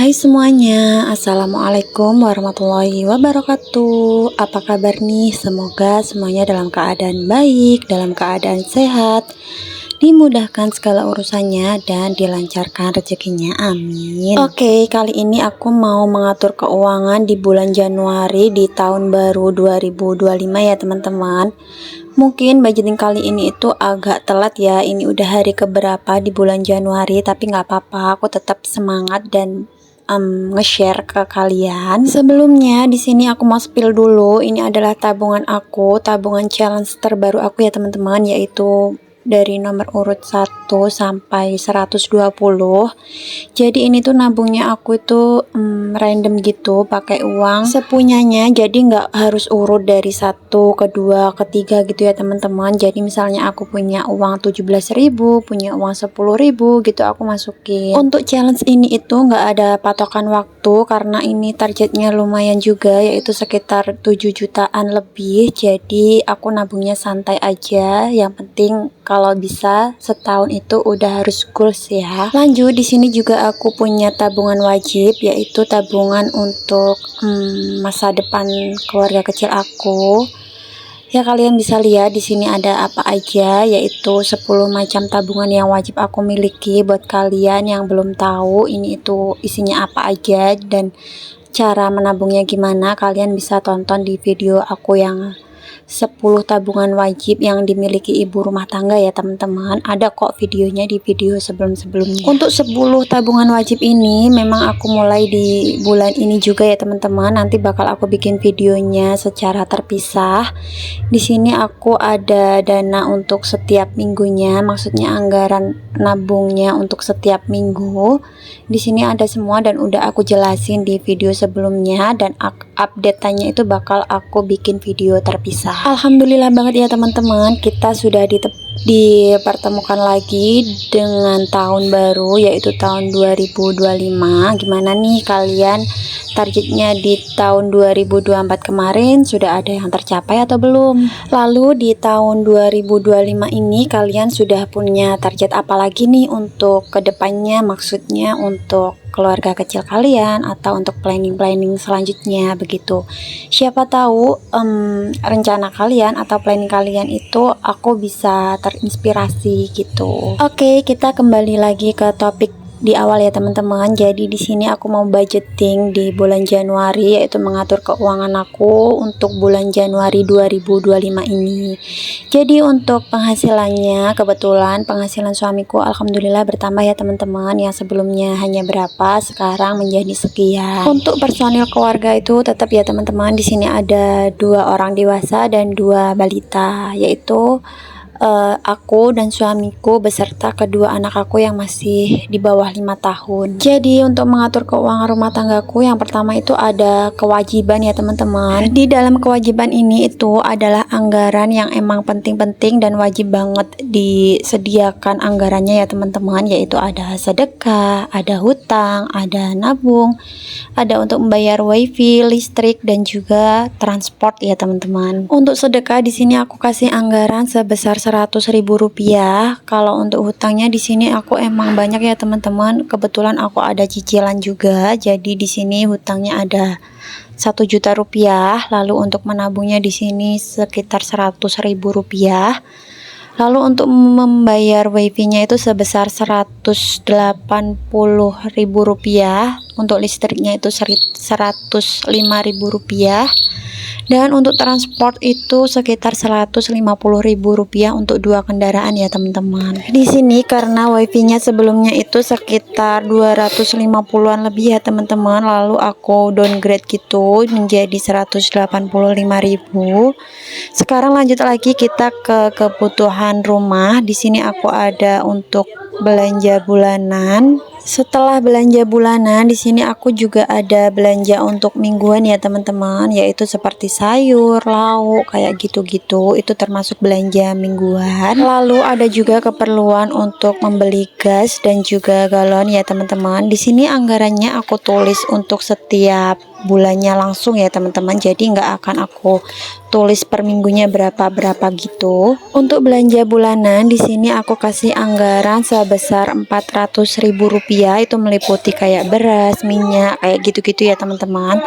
Hai semuanya, Assalamualaikum warahmatullahi wabarakatuh. Apa kabar nih? Semoga semuanya dalam keadaan baik, dalam keadaan sehat, dimudahkan segala urusannya dan dilancarkan rezekinya, amin. Oke, kali ini aku mau mengatur keuangan di bulan Januari di tahun baru 2025 ya teman-teman. Mungkin budgeting kali ini itu agak telat ya. Ini udah hari keberapa di bulan Januari, tapi nggak apa-apa, aku tetap semangat dan nge-share ke kalian. Sebelumnya di sini aku mau spill dulu. Ini adalah tabungan aku, tabungan challenge terbaru aku ya teman-teman, yaitu dari nomor urut 1 sampai 120. Jadi ini tuh nabungnya aku itu random gitu, pakai uang sepunyanya, jadi nggak harus urut dari 1 ke 2 ke 3 gitu ya teman-teman. Jadi misalnya aku punya uang 17.000, punya uang 10.000 gitu, aku masukin. Untuk challenge ini itu nggak ada patokan waktu karena ini targetnya lumayan juga, yaitu sekitar 7 jutaan lebih. Jadi aku nabungnya santai aja, yang penting kalau bisa setahun itu udah harus goals ya. Lanjut, di sini juga aku punya tabungan wajib, yaitu tabungan untuk masa depan keluarga kecil aku. Ya, kalian bisa lihat di sini ada apa aja, yaitu 10 macam tabungan yang wajib aku miliki. Buat kalian yang belum tahu ini itu isinya apa aja dan cara menabungnya gimana, kalian bisa tonton di video aku yang 10 tabungan wajib yang dimiliki ibu rumah tangga ya teman-teman. Ada kok videonya di video sebelum-sebelumnya. Untuk 10 tabungan wajib ini memang aku mulai di bulan ini juga ya teman-teman. Nanti bakal aku bikin videonya secara terpisah. Di sini aku ada dana untuk setiap minggunya, maksudnya anggaran nabungnya untuk setiap minggu. Di sini ada semua dan udah aku jelasin di video sebelumnya, dan update-nya itu bakal aku bikin video terpisah. Alhamdulillah banget ya teman-teman, kita sudah dipertemukan lagi dengan tahun baru, yaitu tahun 2025. Gimana nih kalian, targetnya di tahun 2024 kemarin sudah ada yang tercapai atau belum? Lalu di tahun 2025 ini kalian sudah punya target apa lagi nih untuk kedepannya, maksudnya untuk keluarga kecil kalian atau untuk planning selanjutnya begitu. Siapa tahu rencana kalian atau planning kalian itu aku bisa terinspirasi gitu. Oke, kita kembali lagi ke topik di awal ya teman-teman. Jadi di sini aku mau budgeting di bulan Januari, yaitu mengatur keuangan aku untuk bulan Januari 2025 ini. Jadi untuk penghasilannya, kebetulan penghasilan suamiku alhamdulillah bertambah ya teman-teman. Yang sebelumnya hanya berapa, sekarang menjadi sekian. Untuk personil keluarga itu tetap ya teman-teman, di sini ada 2 orang dewasa dan 2 balita, yaitu aku dan suamiku beserta kedua anak aku yang masih di bawah 5 tahun. Jadi untuk mengatur keuangan rumah tanggaku, yang pertama itu ada kewajiban ya teman-teman. Di dalam kewajiban ini itu adalah anggaran yang emang penting-penting dan wajib banget disediakan anggarannya ya teman-teman, yaitu ada sedekah, ada hutang, ada nabung, ada untuk membayar wifi, listrik, dan juga transport ya teman-teman. Untuk sedekah di sini aku kasih anggaran sebesar 100.000 rupiah. Kalau untuk hutangnya di sini aku emang banyak ya teman-teman. Kebetulan aku ada cicilan juga. Jadi di sini hutangnya ada 1 juta rupiah. Lalu untuk menabungnya di sini sekitar 100.000 rupiah. Lalu untuk membayar wifi-nya itu sebesar 180.000 rupiah. Untuk listriknya itu 105.000 rupiah. Dan untuk transport itu sekitar 150.000 rupiah untuk 2 kendaraan ya teman-teman. Di sini karena wifi-nya sebelumnya itu sekitar 250-an lebih ya teman-teman, lalu aku downgrade gitu menjadi 185.000. Sekarang lanjut lagi kita ke kebutuhan rumah. Di sini aku ada untuk belanja bulanan. Setelah belanja bulanan, di sini aku juga ada belanja untuk mingguan ya teman-teman, yaitu seperti sayur, lauk, kayak gitu-gitu. Itu termasuk belanja mingguan. Lalu ada juga keperluan untuk membeli gas dan juga galon ya teman-teman. Di sini anggarannya aku tulis untuk setiap bulannya langsung ya teman-teman, jadi nggak akan aku tulis per minggunya berapa gitu. Untuk belanja bulanan di sini aku kasih anggaran sebesar Rp400.000, itu meliputi kayak beras, minyak, kayak gitu-gitu ya teman-teman.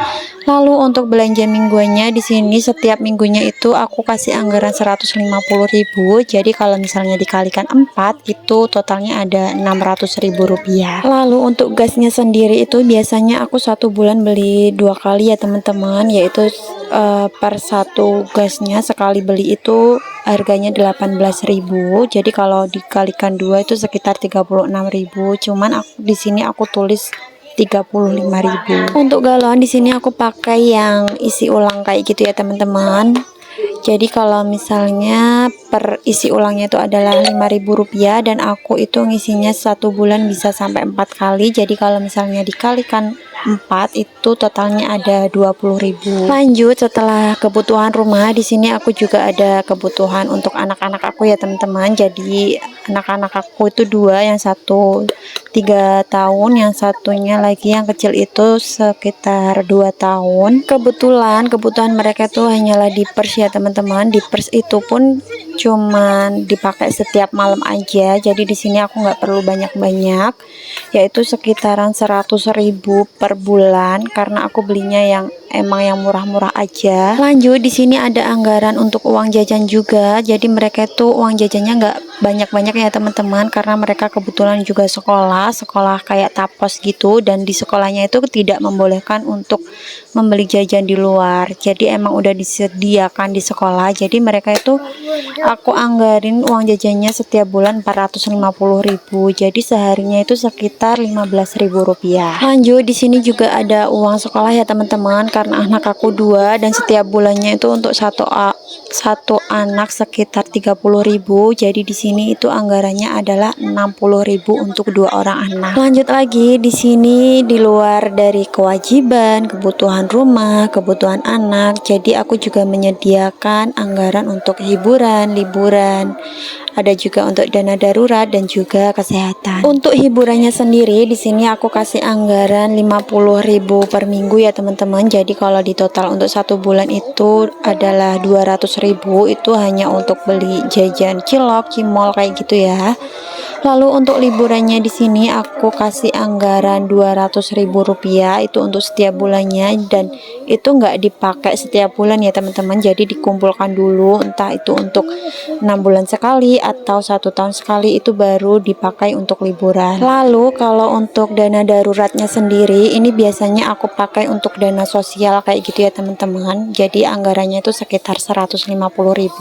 Lalu untuk belanja mingguannya di sini setiap minggunya itu aku kasih anggaran Rp150.000. Jadi kalau misalnya dikalikan 4 itu totalnya ada Rp600.000. Lalu untuk gasnya sendiri itu biasanya aku satu bulan beli 2 kali ya teman-teman, yaitu per satu gasnya sekali beli itu harganya 18.000. Jadi kalau dikalikan 2 itu sekitar 36.000. Cuman di sini aku tulis 35.000. Untuk galon di sini aku pakai yang isi ulang kayak gitu ya teman-teman. Jadi kalau misalnya per isi ulangnya itu adalah Rp5.000 dan aku itu ngisinya satu bulan bisa sampai 4 kali. Jadi kalau misalnya dikalikan 4 itu totalnya ada 20.000. Lanjut, setelah kebutuhan rumah di sini aku juga ada kebutuhan untuk anak-anak aku ya teman-teman. Jadi anak-anak aku itu 2, yang satu 3 tahun, yang satunya lagi yang kecil itu sekitar 2 tahun. Kebetulan kebutuhan mereka tuh hanyalah diapers ya teman-teman. Diapers itu pun cuman dipakai setiap malam aja. Jadi di sini aku nggak perlu banyak-banyak, yaitu sekitaran 100.000 per bulan karena aku belinya yang emang yang murah-murah aja. Lanjut, di sini ada anggaran untuk uang jajan juga. Jadi mereka tuh uang jajannya nggak banyak-banyak ya teman-teman, karena mereka kebetulan juga sekolah kayak tapos gitu, dan di sekolahnya itu tidak membolehkan untuk membeli jajan di luar. Jadi emang udah disediakan di sekolah. Jadi mereka itu aku anggarin uang jajannya setiap bulan 450.000. Jadi seharinya itu sekitar Rp15.000. Lanjut, di sini juga ada uang sekolah ya teman-teman, karena anak aku 2 dan setiap bulannya itu untuk satu anak sekitar 30.000. Jadi di sini itu anggarannya adalah 60.000 untuk 2 orang anak. Lanjut lagi, di sini di luar dari kewajiban, kebutuhan rumah, kebutuhan anak, jadi aku juga menyediakan anggaran untuk hiburan, liburan. Ada juga untuk dana darurat dan juga kesehatan. Untuk hiburannya sendiri di sini aku kasih anggaran 50.000 per minggu ya teman-teman. Jadi kalau di total untuk satu bulan itu adalah 200.000, itu hanya untuk beli jajan cilok, cimol kayak gitu ya. Lalu untuk liburannya di sini aku kasih anggaran Rp200.000 itu untuk setiap bulannya, dan itu nggak dipakai setiap bulan ya teman-teman. Jadi dikumpulkan dulu, entah itu untuk 6 bulan sekali atau 1 tahun sekali, itu baru dipakai untuk liburan. Lalu kalau untuk dana daruratnya sendiri ini biasanya aku pakai untuk dana sosial kayak gitu ya teman-teman. Jadi anggarannya itu sekitar 150.000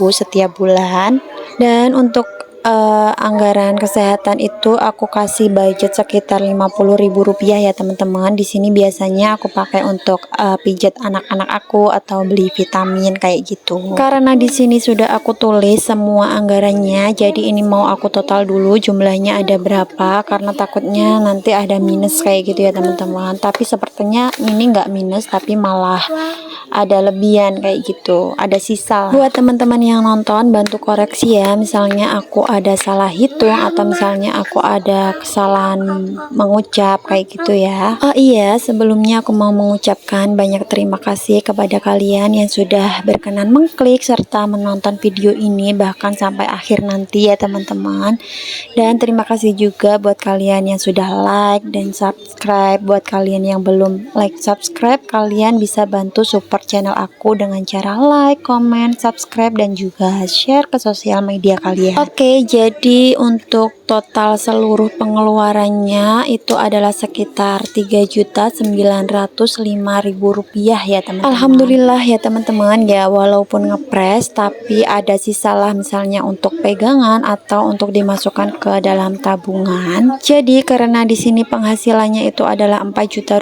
setiap bulan. Dan untuk anggaran kesehatan itu aku kasih budget sekitar Rp50.000 ya teman-teman. Di sini biasanya aku pakai untuk pijat anak-anak aku atau beli vitamin kayak gitu. Karena di sini sudah aku tulis semua anggarannya, jadi ini mau aku total dulu jumlahnya ada berapa, karena takutnya nanti ada minus kayak gitu ya teman-teman. Tapi sepertinya ini nggak minus, tapi malah ada lebihan kayak gitu, ada sisa. Buat teman-teman yang nonton, bantu koreksi ya, misalnya aku ada salah hitung atau misalnya aku ada kesalahan mengucap kayak gitu ya. Oh iya, sebelumnya aku mau mengucapkan banyak terima kasih kepada kalian yang sudah berkenan mengklik serta menonton video ini bahkan sampai akhir nanti ya teman-teman. Dan terima kasih juga buat kalian yang sudah like dan subscribe. Buat kalian yang belum like subscribe, kalian bisa bantu support channel aku dengan cara like, comment, subscribe, dan juga share ke sosial media kalian. Oke, jadi untuk total seluruh pengeluarannya itu adalah sekitar Rp3.905.000 ya teman-teman. Alhamdulillah ya teman-teman ya, walaupun ngepres tapi ada sisa lah, misalnya untuk pegangan atau untuk dimasukkan ke dalam tabungan. Jadi karena di sini penghasilannya itu adalah Rp4 juta,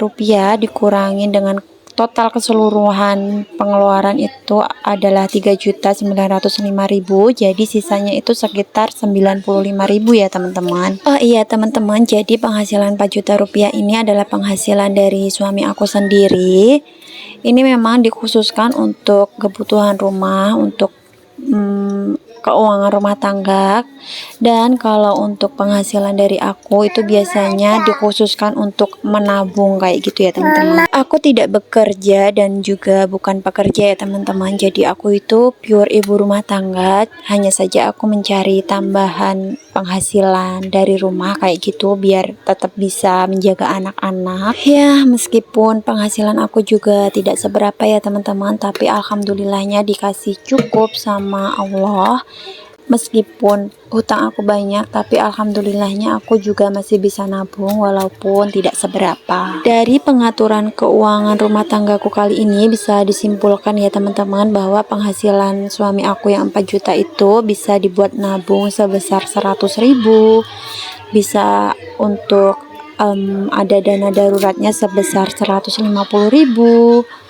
dikurangin dengan total keseluruhan pengeluaran itu adalah Rp3.905.000. Jadi sisanya itu sekitar Rp95.000 ya teman-teman. Oh iya teman-teman, jadi penghasilan Rp4 juta ini adalah penghasilan dari suami aku sendiri. Ini memang dikhususkan untuk kebutuhan rumah, untuk keuangan rumah tangga. Dan kalau untuk penghasilan dari aku itu biasanya dikhususkan untuk menabung kayak gitu ya teman-teman. Aku tidak bekerja dan juga bukan pekerja ya teman-teman, jadi aku itu pure ibu rumah tangga. Hanya saja aku mencari tambahan penghasilan dari rumah kayak gitu biar tetap bisa menjaga anak-anak ya. Meskipun penghasilan aku juga tidak seberapa ya teman-teman, tapi alhamdulillahnya dikasih cukup sama Allah. Meskipun hutang aku banyak, tapi alhamdulillahnya aku juga masih bisa nabung walaupun tidak seberapa. Dari pengaturan keuangan rumah tanggaku kali ini bisa disimpulkan ya teman-teman, bahwa penghasilan suami aku yang 4 juta itu bisa dibuat nabung sebesar 100.000, bisa untuk ada dana daruratnya sebesar 150.000,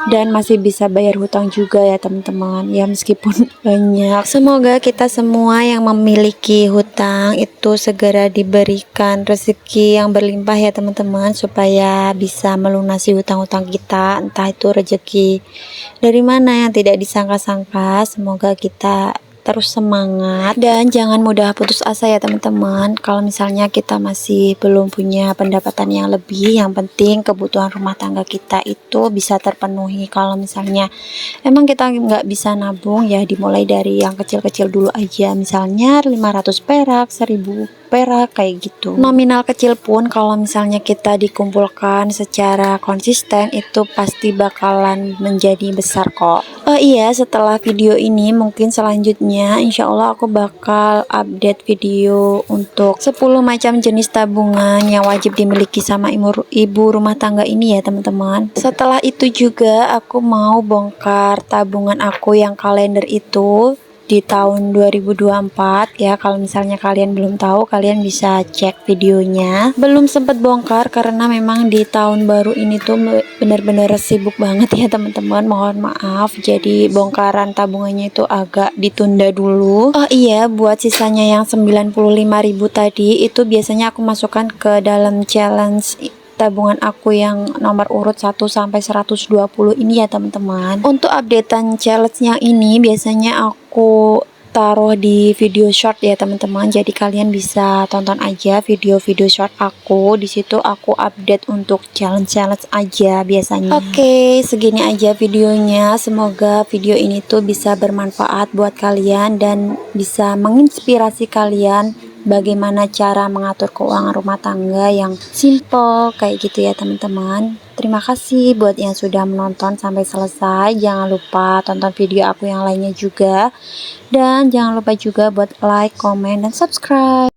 dan masih bisa bayar hutang juga ya teman-teman ya, meskipun banyak. Semoga kita semua yang memiliki hutang itu segera diberikan rezeki yang berlimpah ya teman-teman, supaya bisa melunasi hutang-hutang kita, entah itu rezeki dari mana yang tidak disangka-sangka. Semoga kita terus semangat dan jangan mudah putus asa ya teman-teman. Kalau misalnya kita masih belum punya pendapatan yang lebih, yang penting kebutuhan rumah tangga kita itu bisa terpenuhi. Kalau misalnya emang kita nggak bisa nabung, ya dimulai dari yang kecil-kecil dulu aja, misalnya 500 perak, 1000 perak kayak gitu. Nominal kecil pun kalau misalnya kita dikumpulkan secara konsisten itu pasti bakalan menjadi besar kok. Oh iya, setelah video ini mungkin selanjutnya insya Allah aku bakal update video untuk 10 macam jenis tabungan yang wajib dimiliki sama ibu rumah tangga ini ya teman-teman. Setelah itu juga aku mau bongkar tabungan aku yang kalender itu di tahun 2024 ya. Kalau misalnya kalian belum tahu, kalian bisa cek videonya. Belum sempat bongkar karena memang di tahun baru ini tuh bener-bener sibuk banget ya teman-teman, mohon maaf. Jadi bongkaran tabungannya itu agak ditunda dulu. Oh iya, buat sisanya yang 95.000 tadi itu biasanya aku masukkan ke dalam challenge tabungan aku yang nomor urut 1 sampai 120 ini ya teman-teman. Untuk updatean challenge yang ini biasanya aku taruh di video short ya teman-teman. Jadi kalian bisa tonton aja video-video short aku. Di situ aku update untuk challenge-challenge aja biasanya. Oke, segini aja videonya. Semoga video ini tuh bisa bermanfaat buat kalian dan bisa menginspirasi kalian bagaimana cara mengatur keuangan rumah tangga yang simple kayak gitu ya teman-teman. Terima kasih buat yang sudah menonton sampai selesai. Jangan lupa tonton video aku yang lainnya juga, dan jangan lupa juga buat like, comment, dan subscribe.